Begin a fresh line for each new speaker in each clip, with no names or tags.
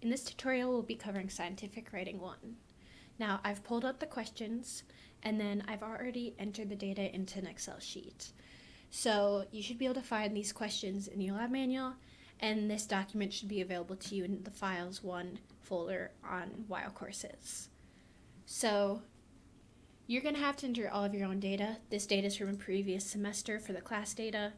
In this tutorial, we'll be covering Scientific Writing 1. Now, I've pulled up the questions, and then I've already entered the data into an Excel sheet. So you should be able to find these questions in your lab manual, and this document should be available to you in the Files 1 folder on While Courses. So you're going to have to enter all of your own data. This data is from a previous semester for the class data.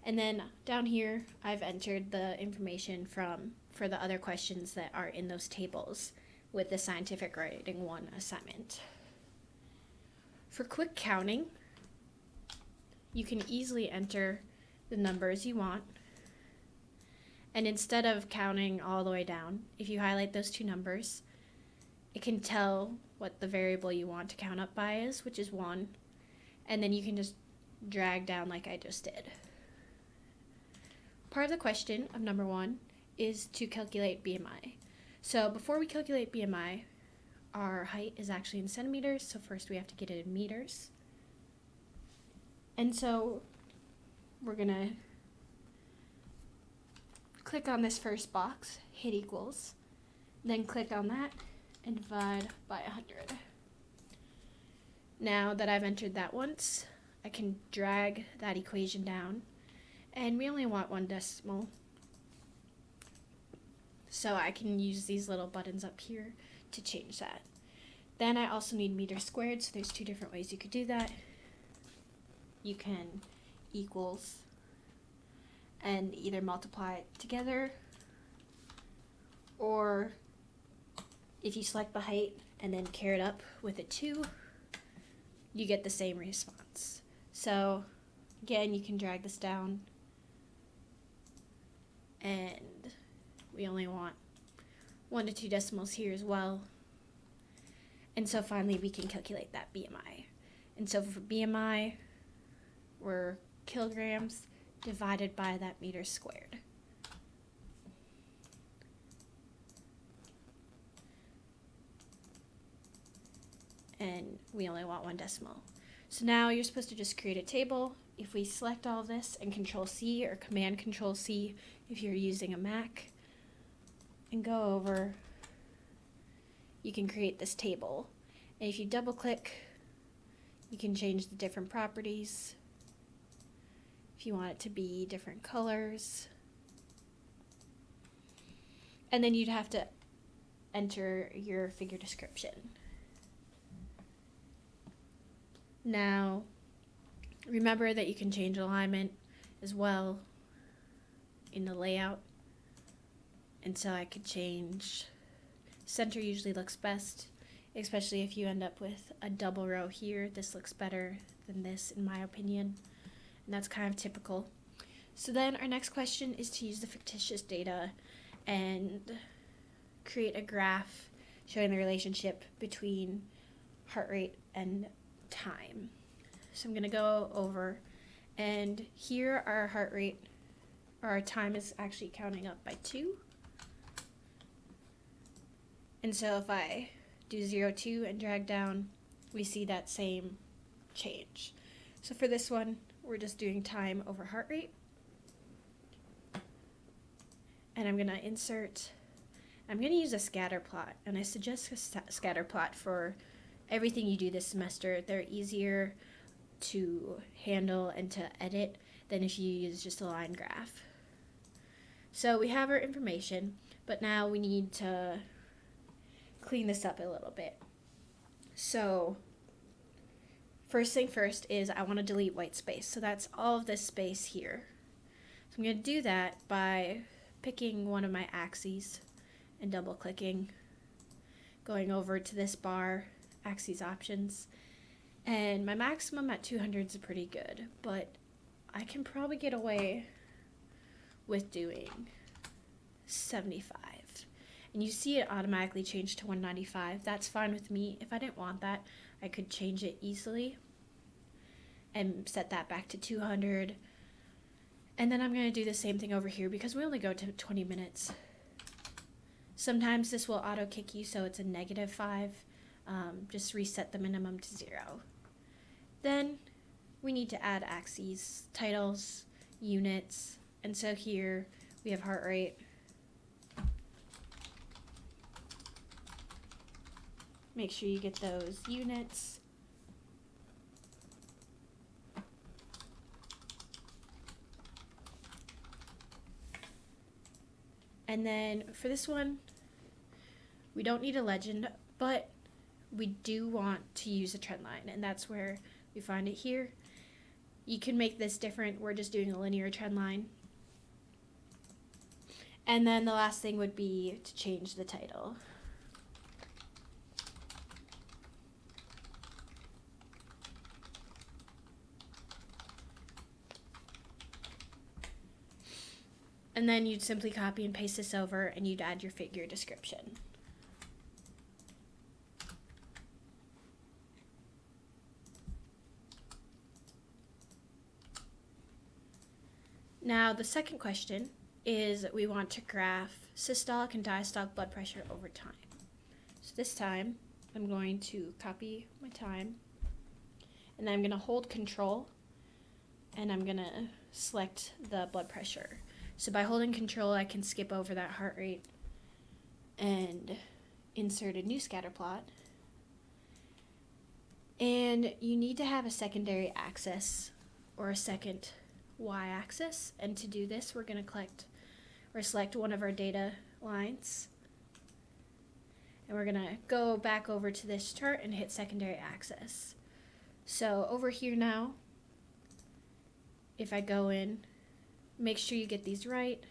And then down here, I've entered the information for the other questions that are in those tables with the Scientific Writing 1 assignment. For quick counting, you can easily enter the numbers you want. And instead of counting all the way down, if you highlight those two numbers, it can tell what the variable you want to count up by is, which is 1. And then you can just drag down like I just did. Part of the question of number 1 is to calculate BMI. So before we calculate BMI, our height is actually in centimeters, so first we have to get it in meters. And so we're gonna click on this first box, hit equals, then click on that and divide by 100. Now that I've entered that once, I can drag that equation down, and we only want 1 decimal. So I can use these little buttons up here to change that. Then I also need meters squared, so there's 2 different ways you could do that. You can equals and either multiply it together, or if you select the height and then carry it up with a 2, you get the same response. So again, you can drag this down, and we only want 1 to 2 decimals here as well. And so finally we can calculate that BMI. And so for BMI, we're kilograms divided by that meters squared. And we only want 1 decimal. So now you're supposed to just create a table. If we select all of this and Control-C or Command-Control-C if you're using a Mac, and go over, you can create this table. And if you double click, you can change the different properties. If you want it to be different colors. And then you'd have to enter your figure description. Now, remember that you can change alignment as well in the layout. And so I could change, center usually looks best, especially if you end up with a double row here. This looks better than this in my opinion, and that's kind of typical. So then our next question is to use the fictitious data and create a graph showing the relationship between heart rate and time. So I'm going to go over, and here our heart rate, or our time is actually counting up by 2. And so if I do 0, 2 and drag down, we see that same change. So for this one, we're just doing time over heart rate. And I'm going to insert, I'm going to use a scatter plot, and I suggest a scatter plot for everything you do this semester. They're easier to handle and to edit than if you use just a line graph. So we have our information, but now we need to clean this up a little bit. So first thing first is I want to delete white space. So that's all of this space here. So I'm going to do that by picking one of my axes and double clicking, going over to this bar, axes options, and my maximum at 200 is pretty good, but I can probably get away with doing 75. And you see it automatically changed to 195. That's fine with me. If I didn't want that, I could change it easily and set that back to 200. And then I'm going to do the same thing over here because we only go to 20 minutes. Sometimes this will auto kick you, so it's a -5. Just reset the minimum to 0. Then we need to add axes, titles, units, and so here we have heart rate, Make sure you get those units. And then for this one, we don't need a legend, but we do want to use a trend line, and that's where we find it here. You can make this different. We're just doing a linear trend line. And then the last thing would be to change the title. And then you'd simply copy and paste this over, and you'd add your figure description. Now, the second question is we want to graph systolic and diastolic blood pressure over time. So this time, I'm going to copy my time, and then I'm going to hold Control, and I'm going to select the blood pressure. So by holding Control, I can skip over that heart rate and insert a new scatter plot. And you need to have a secondary axis or a second y-axis. And to do this, we're going to select one of our data lines. And we're going to go back over to this chart and hit secondary axis. So over here now, if I go in, make sure you get these right.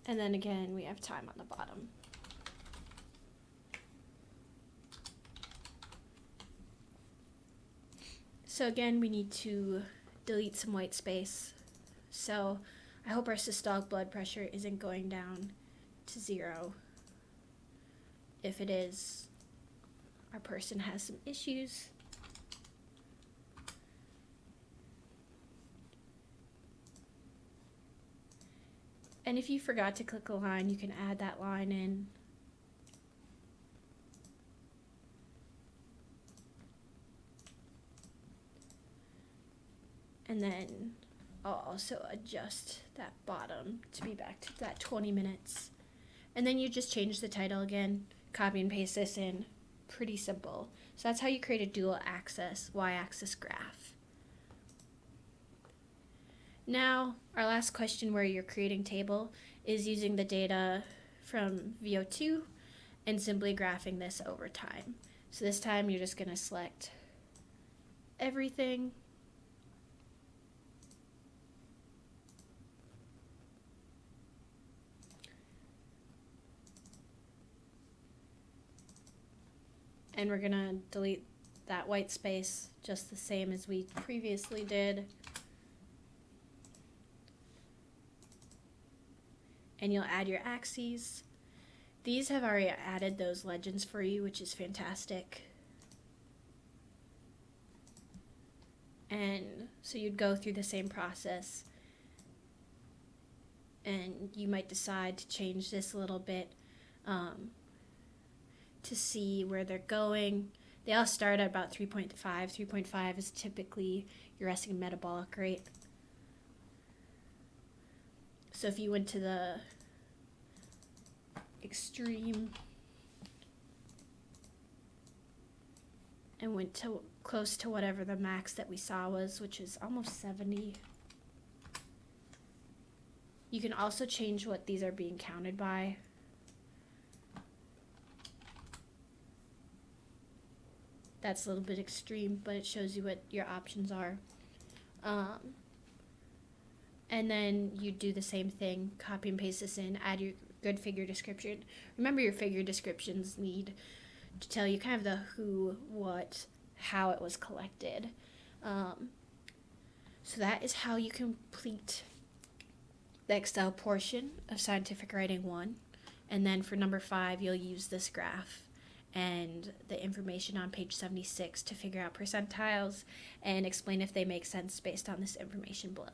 And then again, we have time on the bottom. So again, we need to delete some white space. So I hope our systolic blood pressure isn't going down to 0. If it is, our person has some issues. And if you forgot to click a line, you can add that line in. And then I'll also adjust that bottom to be back to that 20 minutes. And then you just change the title again, copy and paste this in. Pretty simple. So that's how you create a dual axis, y-axis graph. Now, our last question where you're creating table is using the data from VO2 and simply graphing this over time. So this time you're just going to select everything. And we're going to delete that white space just the same as we previously did. And you'll add your axes. These have already added those legends for you, which is fantastic. And so you'd go through the same process. And you might decide to change this a little bit to see where they're going. They all start at about 3.5. 3.5 is typically your resting metabolic rate. So if you went to the extreme and went to close to whatever the max that we saw was, which is almost 70. You can also change what these are being counted by. That's a little bit extreme, but it shows you what your options are. And then you do the same thing, copy and paste this in, add your good figure description. Remember, your figure descriptions need to tell you kind of the who, what, how it was collected. So that is how you complete the Excel portion of Scientific Writing 1. And then for number 5, you'll use this graph and the information on page 76 to figure out percentiles and explain if they make sense based on this information below.